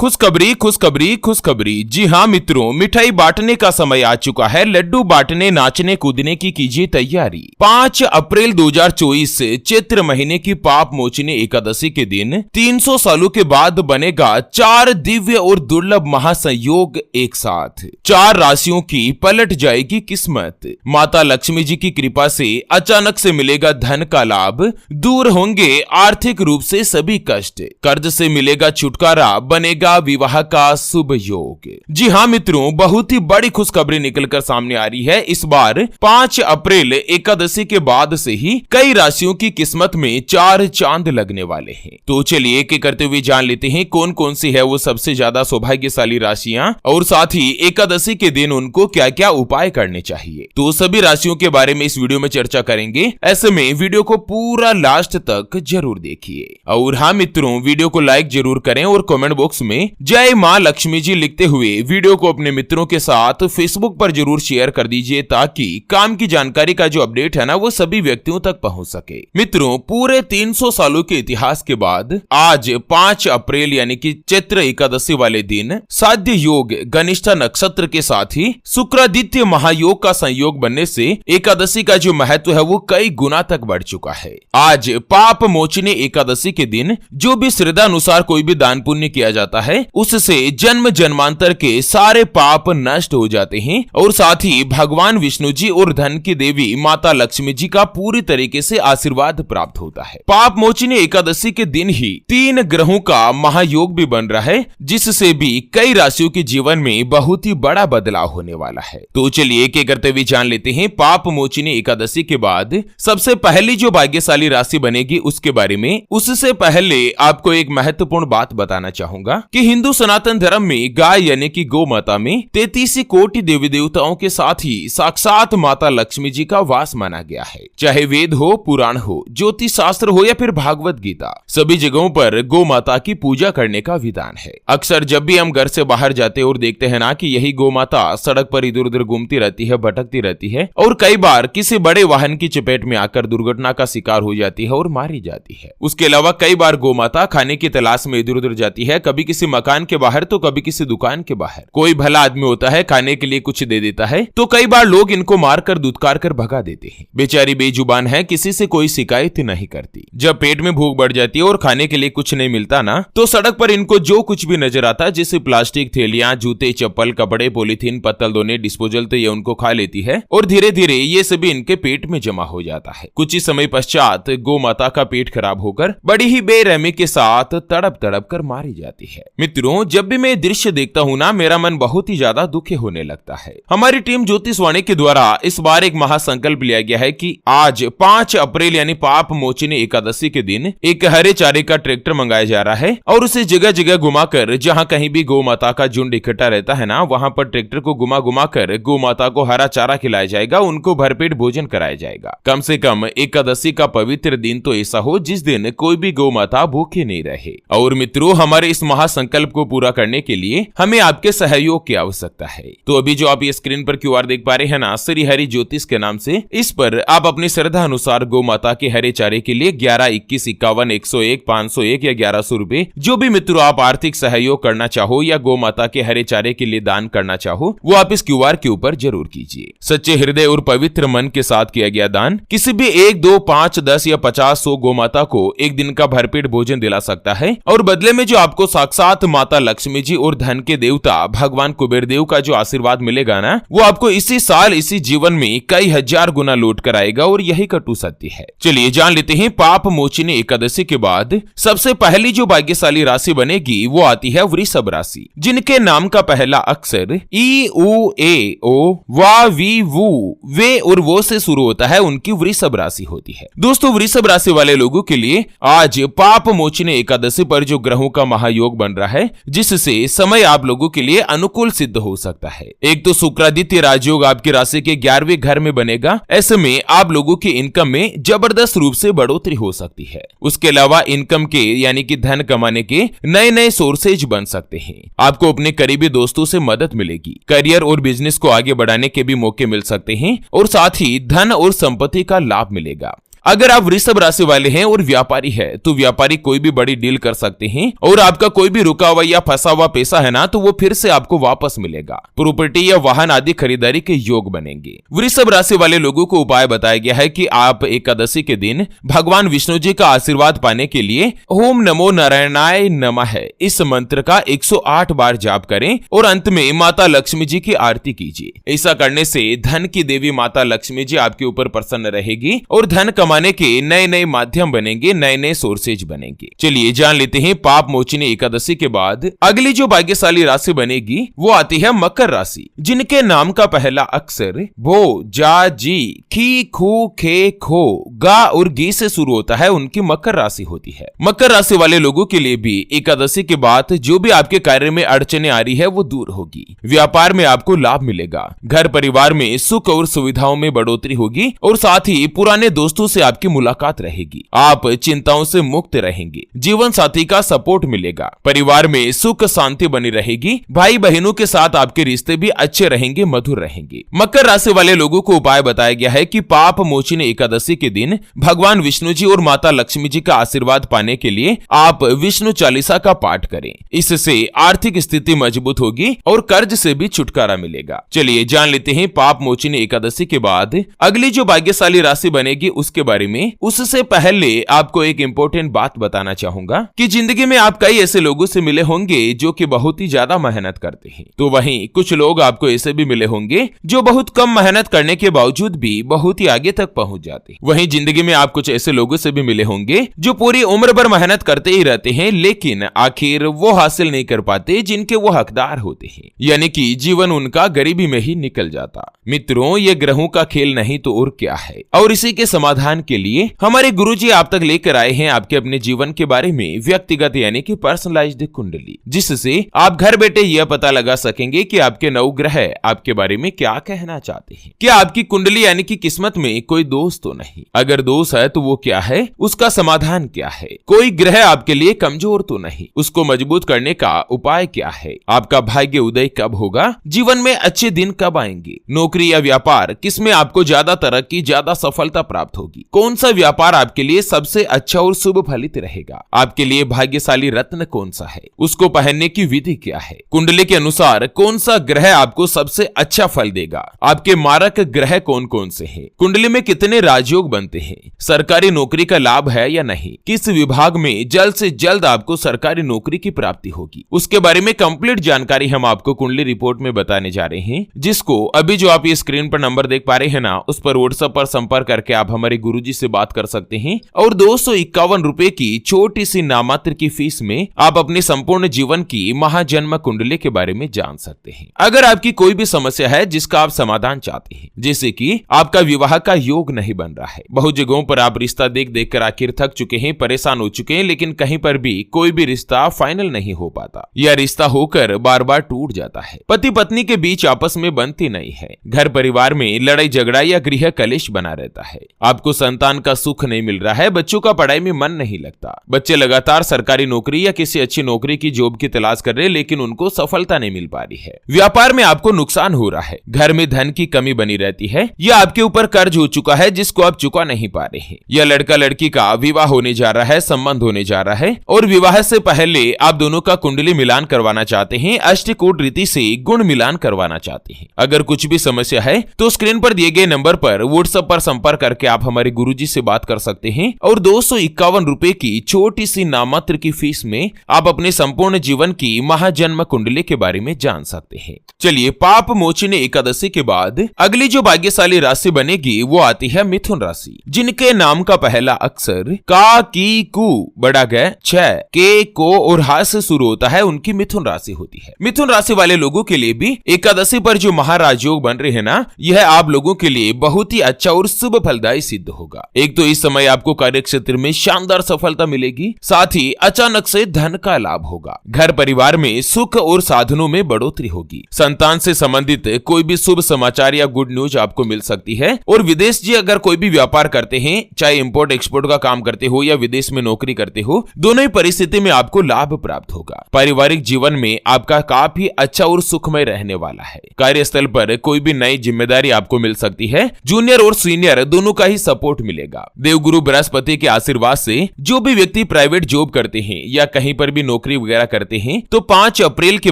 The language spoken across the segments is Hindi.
खुशखबरी खुशखबरी खुशखबरी। जी हाँ मित्रों, मिठाई बांटने का समय आ चुका है। लड्डू बांटने नाचने कूदने की कीजिए तैयारी। 5 अप्रैल 2024 से चैत्र महीने की पाप मोचनी एकादशी के दिन 300 सालों के बाद बनेगा 4 दिव्य और दुर्लभ महासंयोग एक साथ। 4 राशियों की पलट जाएगी किस्मत। माता लक्ष्मी जी की कृपा से अचानक से मिलेगा धन का लाभ। दूर होंगे आर्थिक रूप से सभी कष्ट। कर्ज से मिलेगा छुटकारा। बनेगा विवाह का शुभ योग। जी हाँ मित्रों, बहुत ही बड़ी खुशखबरी निकलकर सामने आ रही है। इस बार 5 अप्रैल एकादशी के बाद से ही कई राशियों की किस्मत में 4 चांद लगने वाले हैं। तो चलिए एक एक करते हुए जान लेते हैं कौन कौन सी है वो सबसे ज्यादा सौभाग्यशाली राशियां, और साथ ही एकादशी के दिन उनको क्या क्या उपाय करने चाहिए। तो सभी राशियों के बारे में इस वीडियो में चर्चा करेंगे। ऐसे में वीडियो को पूरा लास्ट तक जरूर देखिए। और हाँ मित्रों, वीडियो को लाइक जरूर करें और कमेंट बॉक्स में जय मां लक्ष्मी जी लिखते हुए वीडियो को अपने मित्रों के साथ फेसबुक पर जरूर शेयर कर दीजिए, ताकि काम की जानकारी का जो अपडेट है ना वो सभी व्यक्तियों तक पहुंच सके। मित्रों, पूरे 300 सालों के इतिहास के बाद आज 5 अप्रैल यानी कि चैत्र एकादशी वाले दिन साध्य योग गनिष्ठा नक्षत्र के साथ ही शुक्रादित्य महायोग का संयोग बनने से एकादशी का जो महत्व है वो कई गुना तक बढ़ चुका है। आज पाप मोचनी एकादशी के दिन जो भी श्रद्धा अनुसार कोई भी दान पुण्य किया जाता है उससे जन्म जन्मांतर के सारे पाप नष्ट हो जाते हैं, और साथ ही भगवान विष्णु जी और धन की देवी माता लक्ष्मी जी का पूरी तरीके से आशीर्वाद प्राप्त होता है। पाप मोचनी एकादशी के दिन ही 3 ग्रहों का महायोग भी बन रहा है, जिससे भी कई राशियों के जीवन में बहुत ही बड़ा बदलाव होने वाला है। तो चलिए एक एक करते हुए जान लेते हैं पाप मोचनी एकादशी के बाद सबसे पहली जो भाग्यशाली राशि बनेगी उसके बारे में। उससे पहले आपको एक महत्वपूर्ण बात बताना चाहूंगा कि हिंदू सनातन धर्म में गाय यानी कि गौ माता में 33 कोटि देवी देवताओं के साथ ही साक्षात माता लक्ष्मी जी का वास माना गया है। चाहे वेद हो, पुराण हो, ज्योतिष शास्त्र हो या फिर भागवत गीता, सभी जगहों पर गौ माता की पूजा करने का विधान है। अक्सर जब भी हम घर से बाहर जाते और देखते हैं ना कि यही गौ माता सड़क पर इधर उधर घूमती रहती है, भटकती रहती है, और कई बार किसी बड़े वाहन की चपेट में आकर दुर्घटना का शिकार हो जाती है और मारी जाती है। उसके अलावा कई बार गौ माता खाने की तलाश में इधर उधर जाती है, कभी किसी मकान के बाहर तो कभी किसी दुकान के बाहर। कोई भला आदमी होता है, खाने के लिए कुछ दे देता है, तो कई बार लोग इनको मारकर दुत्कार कर भगा देते हैं। बेचारी बेजुबान है, किसी से कोई शिकायत नहीं करती। जब पेट में भूख बढ़ जाती है और खाने के लिए कुछ नहीं मिलता ना, तो सड़क पर इनको जो कुछ भी नजर आता है, जैसे प्लास्टिक थैलियां, जूते, चप्पल, कपड़े, पॉलीथीन, पत्तल दोने, डिस्पोजल, तो ये उनको खा लेती है और धीरे धीरे ये सभी इनके पेट में जमा हो जाता है। कुछ ही समय पश्चात गौ माता का पेट खराब होकर बड़ी ही बेरहमी के साथ तड़प तड़प कर मारी जाती है। मित्रों, जब भी मैं दृश्य देखता हूँ ना, मेरा मन बहुत ही ज्यादा दुखी होने लगता है। हमारी टीम ज्योतिषवाणी के द्वारा इस बार एक महासंकल्प लिया गया है कि आज 5 अप्रैल यानी पाप मोचनी एकादशी के दिन एक हरे चारे का ट्रैक्टर मंगाया जा रहा है, और उसे जगह जगह घुमाकर, जहाँ कहीं भी गौ माता का झुंड इकट्ठा रहता है ना, वहाँ पर ट्रैक्टर को घुमा घुमा कर गौ माता को हरा चारा खिलाया जाएगा, उनको भरपेट भोजन कराया जाएगा। कम से कम एकादशी का पवित्र दिन तो ऐसा हो जिस दिन कोई भी गौ माता भूखी नहीं रहे। और मित्रों, हमारे इस महासंकल्प को पूरा करने के लिए हमें आपके सहयोग की आवश्यकता है। तो अभी जो आप ये स्क्रीन पर क्यूआर देख पा रहे हैं ना, श्री हरि ज्योतिष के नाम से, इस पर आप अपनी श्रद्धा अनुसार गौ माता के हरे चारे के लिए 11, 21, 51, 101, 501 या 1100 रुपए, जो भी मित्रों आप आर्थिक सहयोग करना चाहो या गौ माता के हरे चारे के लिए दान करना चाहो, वो आप इस क्यूआर के ऊपर जरूर कीजिए। सच्चे हृदय और पवित्र मन के साथ किया गया दान किसी भी 1, 2, 5, 10 या 50, 100 गौ माता को एक दिन का भरपेट भोजन दिला सकता है, और बदले में जो आपको साक्षात माता लक्ष्मी जी और धन के देवता भगवान कुबेर देव का जो आशीर्वाद मिलेगा ना, वो आपको इसी साल इसी जीवन में कई हजार गुना लौट कर आएगा, और यही कटु सत्य है। चलिए जान लेते हैं पाप मोचनी एकादशी के बाद सबसे पहली जो भाग्यशाली राशि बनेगी वो आती है वृषभ राशि, जिनके नाम का पहला अक्षर ई, उ, ए, ओ, वा, वी, वु, वे और वो से शुरू होता है, उनकी वृषभ राशि होती है। दोस्तों, वृषभ राशि वाले लोगों के लिए आज पाप मोचनी एकादशी पर जो ग्रहों का महायोग बन रहा है, जिससे समय आप लोगों के लिए अनुकूल सिद्ध हो सकता है। एक तो शुक्रादित्य राजयोग आपकी राशि के 11वें घर में बनेगा। ऐसे में आप लोगों की इनकम में जबरदस्त रूप से बढ़ोतरी हो सकती है। उसके अलावा इनकम के यानी कि धन कमाने के नए नए सोर्सेज बन सकते हैं। आपको अपने करीबी दोस्तों से मदद मिलेगी। करियर और बिजनेस को आगे बढ़ाने के भी मौके मिल सकते हैं, और साथ ही धन और संपत्ति का लाभ मिलेगा। अगर आप वृषभ राशि वाले हैं और व्यापारी है तो व्यापारी कोई भी बड़ी डील कर सकते हैं और आपका कोई भी रुका हुआ या फंसा हुआ पैसा है ना तो वो फिर से आपको वापस मिलेगा। प्रॉपर्टी या वाहन आदि खरीदारी के योग बनेंगे। वृषभ राशि वाले लोगों को उपाय बताया गया है कि आप एकादशी के दिन भगवान विष्णु जी का आशीर्वाद पाने के लिए ओम नमो नारायणाय नमः इस मंत्र का 108 बार जाप करें और अंत में माता लक्ष्मी जी की आरती कीजिए। ऐसा करने से धन की देवी माता लक्ष्मी जी आपके ऊपर प्रसन्न रहेगी और धन कमाने के नए नए माध्यम बनेंगे, नए नए सोर्सेज बनेंगे। चलिए जान लेते हैं पाप मोचनी एकादशी के बाद अगली जो भाग्यशाली राशि बनेगी वो आती है मकर राशि, जिनके नाम का पहला अक्षर भो, जा, जी, खी, खू, खे, खो, गा और गी से शुरू होता है, उनकी मकर राशि होती है। मकर राशि वाले लोगों के लिए भी एकादशी के बाद जो भी आपके कार्य में अड़चने आ रही है वो दूर होगी। व्यापार में आपको लाभ मिलेगा, घर परिवार में सुख और सुविधाओं में बढ़ोतरी होगी और साथ ही पुराने दोस्तों से आपकी मुलाकात रहेगी। आप चिंताओं से मुक्त रहेंगे, जीवन साथी का सपोर्ट मिलेगा, परिवार में सुख शांति बनी रहेगी, भाई बहनों के साथ आपके रिश्ते भी अच्छे रहेंगे, मधुर रहेंगे। मकर राशि वाले लोगों को उपाय बताया गया है कि पाप मोचनी एकादशी के दिन भगवान विष्णु जी और माता लक्ष्मी जी का आशीर्वाद पाने के लिए आप विष्णु चालीसा का पाठ करें। इससे आर्थिक स्थिति मजबूत होगी और कर्ज से भी छुटकारा मिलेगा। चलिए जान लेते हैं पाप मोचनी एकादशी के बाद अगली जो भाग्यशाली राशि बनेगी उसके बारे में। उससे पहले आपको एक इम्पोर्टेंट बात बताना चाहूंगा कि जिंदगी में आप कई ऐसे लोगों से मिले होंगे जो कि बहुत ही ज्यादा मेहनत करते हैं, तो वहीं कुछ लोग आपको ऐसे भी मिले होंगे जो बहुत कम मेहनत करने के बावजूद भी बहुत ही आगे तक पहुंच जाते हैं। वहीं जिंदगी में आप कुछ ऐसे लोगों से भी मिले होंगे जो पूरी उम्र भर मेहनत करते ही रहते हैं लेकिन आखिर वो हासिल नहीं कर पाते जिनके वो हकदार होते हैं, यानी कि जीवन उनका गरीबी में ही निकल जाता। मित्रों, ये ग्रहों का खेल नहीं तो और क्या है। और इसी के समाधान के लिए हमारे गुरुजी आप तक लेकर आए हैं आपके अपने जीवन के बारे में व्यक्तिगत यानी कि पर्सनलाइज्ड कुंडली, जिससे आप घर बैठे यह पता लगा सकेंगे कि आपके नौ ग्रह आपके बारे में क्या कहना चाहते हैं। क्या आपकी कुंडली यानी कि किस्मत में कोई दोष तो नहीं? अगर दोष है तो वो क्या है, उसका समाधान क्या है? कोई ग्रह आपके लिए कमजोर तो नहीं, उसको मजबूत करने का उपाय क्या है? आपका भाग्य उदय कब होगा? जीवन में अच्छे दिन कब आएंगे? नौकरी या व्यापार किसमें आपको ज्यादा तरक्की, ज्यादा सफलता प्राप्त होगी? कौन सा व्यापार आपके लिए सबसे अच्छा और शुभ फलित रहेगा? आपके लिए भाग्यशाली रत्न कौन सा है? उसको पहनने की विधि क्या है? कुंडली के अनुसार कौन सा ग्रह आपको सबसे अच्छा फल देगा? आपके मारक ग्रह कौन कौन से हैं? कुंडली में कितने राजयोग बनते हैं? सरकारी नौकरी का लाभ है या नहीं? किस विभाग में जल्द से जल्द आपको सरकारी नौकरी की प्राप्ति होगी? उसके बारे में कंप्लीट जानकारी हम आपको कुंडली रिपोर्ट में बताने जा रहे हैं, जिसको अभी जो आप ये स्क्रीन पर नंबर देख पा रहे हैं ना, उस पर व्हाट्सएप पर संपर्क करके आप हमारे गुरुजी से बात कर सकते हैं और 251 रुपए की छोटी सी नामात्र की फीस में आप अपने संपूर्ण जीवन की महाजन्म कुंडली के बारे में जान सकते हैं। अगर आपकी कोई भी समस्या है जिसका आप समाधान चाहते हैं, जैसे कि आपका विवाह का योग नहीं बन रहा है, बहुत जगहों पर आप रिश्ता देख देख कर आखिर थक चुके हैं, परेशान हो चुके हैं, लेकिन कहीं पर भी कोई भी रिश्ता फाइनल नहीं हो पाता या रिश्ता होकर बार बार टूट जाता है, पति पत्नी के बीच आपस में बनती नहीं है, घर परिवार में लड़ाई झगड़ा या गृह कलेश बना रहता है, आपको संतान का सुख नहीं मिल रहा है, बच्चों का पढ़ाई में मन नहीं लगता, बच्चे लगातार सरकारी नौकरी या किसी अच्छी नौकरी की जॉब की तलाश कर रहे लेकिन उनको सफलता नहीं मिल पा रही है, व्यापार में आपको नुकसान हो रहा है, घर में धन की कमी बनी रहती है, या आपके ऊपर कर्ज हो चुका है जिसको आप चुका नहीं पा रहे हैं, या लड़का लड़की का विवाह होने जा रहा है, संबंध होने जा रहा है और विवाह से पहले आप दोनों का कुंडली मिलान करवाना चाहते हैं, अष्टकूट रीति से गुण मिलान करवाना चाहते हैं। अगर कुछ भी समस्या है तो स्क्रीन पर दिए गए नंबर पर व्हाट्सएप पर संपर्क करके आप हमारे गुरुजी से बात कर सकते हैं और 251 रुपए की छोटी सी नामात्र की फीस में आप अपने संपूर्ण जीवन की महाजन्म कुंडली के बारे में जान सकते हैं। चलिए, पाप मोचनी एकादशी के बाद अगली जो भाग्यशाली राशि बनेगी वो आती है मिथुन राशि, जिनके नाम का पहला अक्षर का, की, कु, बड़ा ग, छ, के, को और हा से शुरू होता है, उनकी मिथुन राशि होती है। मिथुन राशि वाले लोगों के लिए भी एकादशी पर जो महाराजयोग बन रहे हैं ना, यह आप लोगों के लिए बहुत ही अच्छा और शुभ फलदायी सिद्ध होगा। एक तो इस समय आपको कार्य क्षेत्र में शानदार सफलता मिलेगी, साथ ही अचानक से धन का लाभ होगा, घर परिवार में सुख और साधनों में बढ़ोतरी होगी, संतान से संबंधित कोई भी शुभ समाचार या गुड न्यूज आपको मिल सकती है और विदेश जी अगर कोई भी व्यापार करते हैं, चाहे इंपोर्ट एक्सपोर्ट का काम करते हो या विदेश में नौकरी करते हो, दोनों ही परिस्थिति में आपको लाभ प्राप्त होगा। पारिवारिक जीवन में आपका काफी अच्छा और सुखमय रहने वाला है। कार्यस्थल पर कोई भी नई जिम्मेदारी आपको मिल सकती है, जूनियर और सीनियर दोनों का ही सपोर्ट सपोर्ट मिलेगा। देवगुरु बृहस्पति के आशीर्वाद से जो भी व्यक्ति प्राइवेट जॉब करते हैं या कहीं पर भी नौकरी वगैरह करते हैं तो 5 अप्रैल के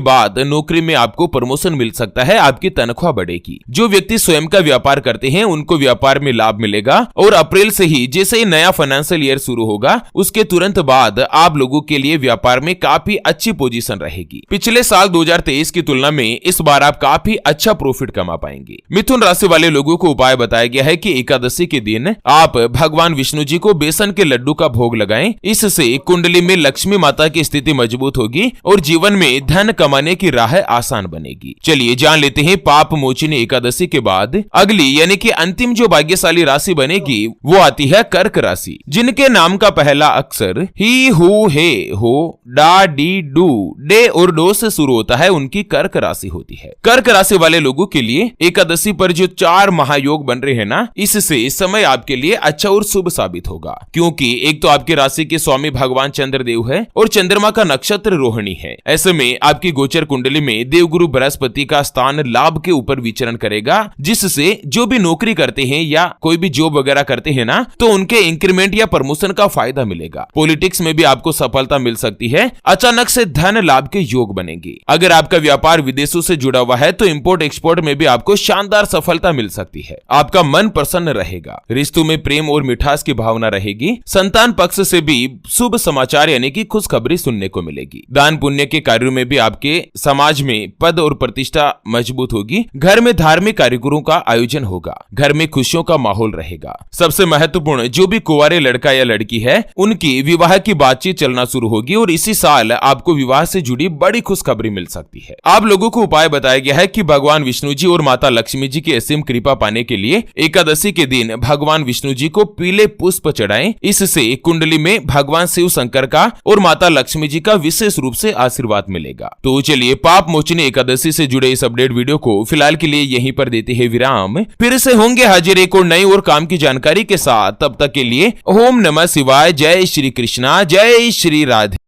बाद नौकरी में आपको प्रमोशन मिल सकता है, आपकी तनख्वाह बढ़ेगी। जो व्यक्ति स्वयं का व्यापार करते हैं उनको व्यापार में लाभ मिलेगा और अप्रैल से ही जैसे ही नया फाइनेंशियल ईयर शुरू होगा उसके तुरंत बाद आप लोगों के लिए व्यापार में काफी अच्छी पोजीशन रहेगी। पिछले साल 2023 की तुलना में इस बार आप काफी अच्छा प्रॉफिट कमा पाएंगे। मिथुन राशि वाले लोगों को उपाय बताया गया है कि एकादशी के दिन आप भगवान विष्णु जी को बेसन के लड्डू का भोग लगाएं। इससे कुंडली में लक्ष्मी माता की स्थिति मजबूत होगी और जीवन में धन कमाने की राह आसान बनेगी। चलिए जान लेते हैं पाप मोचनी एकादशी के बाद अगली यानी कि अंतिम जो भाग्यशाली राशि बनेगी वो आती है कर्क राशि, जिनके नाम का पहला अक्षर ही, हु, हे, हो, डा, डी, डू, डे और डो से शुरू होता है, उनकी कर्क राशि होती है। कर्क राशि वाले लोगों के लिए एकादशी पर जो 4 महायोग बन रहे हैं ना, इससे समय आपके लिए अच्छा और शुभ साबित होगा, क्योंकि एक तो आपकी राशि के स्वामी भगवान चंद्रदेव है और चंद्रमा का नक्षत्र रोहिणी है। ऐसे में आपकी गोचर कुंडली में देवगुरु बृहस्पति का स्थान लाभ के ऊपर विचरण करेगा, जिससे जो भी नौकरी करते हैं या कोई भी जॉब वगैरह करते हैं ना, तो उनके इंक्रीमेंट या प्रमोशन का फायदा मिलेगा। पॉलिटिक्स में भी आपको सफलता मिल सकती है। अचानक से धन लाभ के योग बनेंगे। अगर आपका व्यापार विदेशों से जुड़ा हुआ है तो इंपोर्ट एक्सपोर्ट में भी आपको शानदार सफलता मिल सकती है। आपका मन प्रसन्न रहेगा। रिश्तों में प्रेम और मिठास की भावना रहेगी। संतान पक्ष से भी शुभ समाचार यानी कि खुशखबरी सुनने को मिलेगी। दान पुण्य के कार्यों में भी आपके समाज में पद और प्रतिष्ठा मजबूत होगी। घर में धार्मिक कार्यक्रमों का आयोजन होगा। घर में खुशियों का माहौल रहेगा। सबसे महत्वपूर्ण, जो भी कुंवारे लड़का या लड़की है उनकी विवाह की बातचीत चलना शुरू होगी और इसी साल आपको विवाह से जुड़ी बड़ी खुशखबरी मिल सकती है। आप लोगों को उपाय बताया गया है कि भगवान विष्णु जी और माता लक्ष्मी जी की असीम कृपा पाने के लिए एकादशी के दिन भगवान विष्णु जी को पीले पुष्प चढ़ाएं। इससे कुंडली में भगवान शिव शंकर का और माता लक्ष्मी जी का विशेष रूप से आशीर्वाद मिलेगा। तो चलिए पाप मोचनी एकादशी से जुड़े इस अपडेट वीडियो को फिलहाल के लिए यहीं पर देते हैं विराम। फिर से होंगे हाजिर एक और नई और काम की जानकारी के साथ। तब तक के लिए ओम नमः शिवाय। जय श्री कृष्णा, जय श्री राधे।